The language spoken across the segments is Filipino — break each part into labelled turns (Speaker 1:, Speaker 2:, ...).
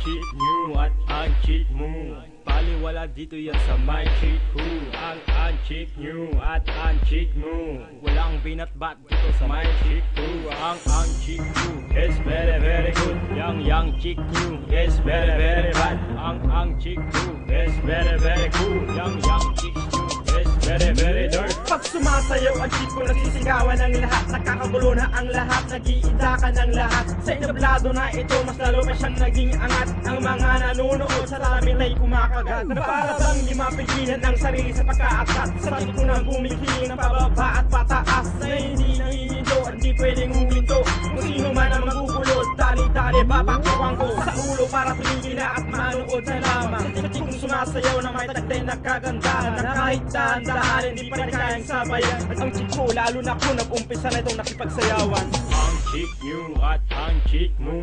Speaker 1: chick nyo at ang chick mo. Baliwala dito yan sa my chick ko. Ang chick nyo at ang chick mo. Walang binatbat dito sa my chick ko. Ang chick ko is very very good. Yang chick nyo is very very bad. Ang chick ko is very very cool. Yang chick nyo is very very dirt.
Speaker 2: Pag sumasayaw ang chick ko, nagsisigawan ng lahat. Nakakagulo na ang lahat, nag-iidakan ng lahat. Sa entablado na ito, mas lalo pa siyang naging angat. Ang mga nanonood sa ramin ay kumakagat. Na para bang di mapigilan ang sarili sa pagkaatat. Sa chick ko na gumigiling ng pababa at pataas. Na hindi nangihinto at di pwedeng huminto. Kung sino man ang magugulot, dali-dali babakawang ko sa ulo para tumigil na at manood na lamang. Sa chick kong sumasayaw na may tagtay na kagandahan. Na kahit dahan-dahan, hindi pa rin kayang sabayan. At ang chick ko, lalo na ko, nag-umpisa na itong nakipagsayawan.
Speaker 1: Ang chick nyo at ang chick mo.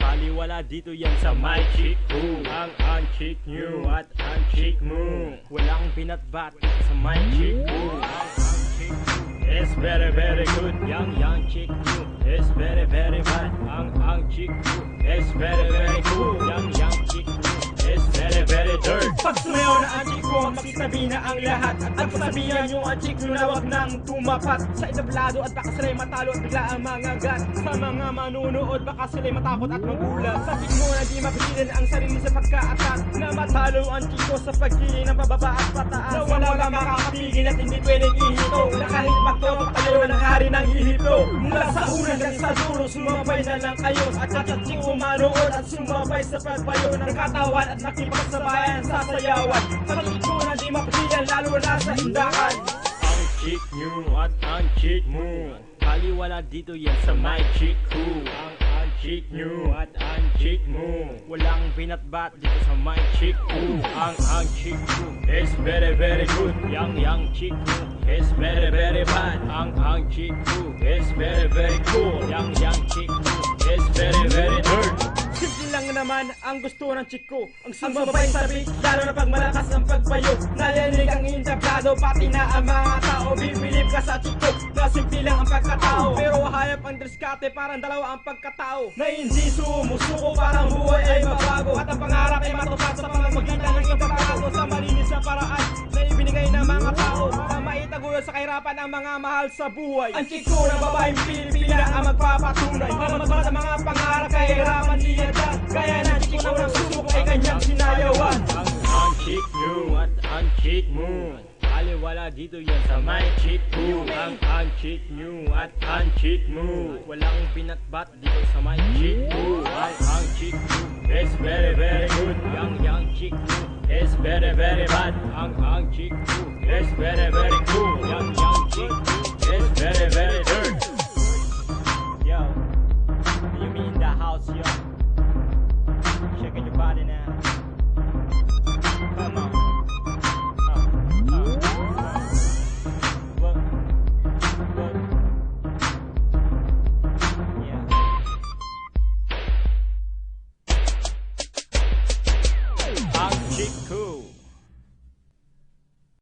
Speaker 1: Baliwala dito yan sa my chick ko. Ang chick nyo at ang chick mo. Walang binatbat sa my chick ko. Ang chick ko is very very good. Yang chick nyo is very very bad. Ang chick ko is very very cool. Yang chick nyo is very very dirt.
Speaker 2: Pag sumayaw na ang chick ko, magsasabi na ang lahat. At sabihan nyo ang chick nyo na wag nang tumapat. Sa entablado at baka sila'y matalo at bigla ang mga gat. Sa mga manunood baka sila'y matakot at magulat. Sa chick mo na di mapigilan ang sarili sa pagkaatat. Na matalo ang chick ko sa pagkiling ng pababa at pataas. Na wala makakapigil at hindi pwedeng ihito. Na kahit magtotoo tayo ng hari ng ihito. Mula sa una hanggang sa dulo, sumabay na lang kayo. At sa chick ko manood at sumabay sa pagbayo ng katawan at nakipagsabayan sa sayawan. Sa chick ko na di mapigilan lalo na sa hindahan.
Speaker 1: Ang chick nyo at ang chick mo. Baliwala dito yan sa my chick ko. Ang chick nyo at ang chick mo. Walang binatbat dito sa my chick ko. Ang chick ko is very very good. Yang chick nyo is very very bad. Ang chick ko is very very cool. Yang chick nyo is very very dirt.
Speaker 2: Simple lang naman ang gusto ng chick ko. Ang sumabay sa beat, lalo na pag malakas ang pagbayo. Narinig ang entablado, pati na ang mga tao. Bibilib ka sa chick ko, na simple lang ang pagkatao. Pero hayop ang dreskate, parang dalawa ang pagkatao. Na hindi sumusuko, parang buhay ay mabago. At ang pangarap ay matupad sa pamamagitan ng entablado. Sa malinis na paraan na ibinigay ng mga tao. Para maitaguyod sa kahirapan ang mga mahal sa buhay. Ang chick ko na babaeng Pilipina ang magpapatunay. Para matupad ang mga pangarap, kahirapan niya. Kaya na chick ko ng susuko ay kanyang sinayawan.
Speaker 1: Ang chick nyo at ang chick mo. Baliwala dito yan sa my chick ko. Ang chick nyo at ang chick mo. Walang binatbat dito sa my chick ko. Ang chick nyo is very very good. Yang chick nyo is very very bad. Ang chick nyo is very very cool.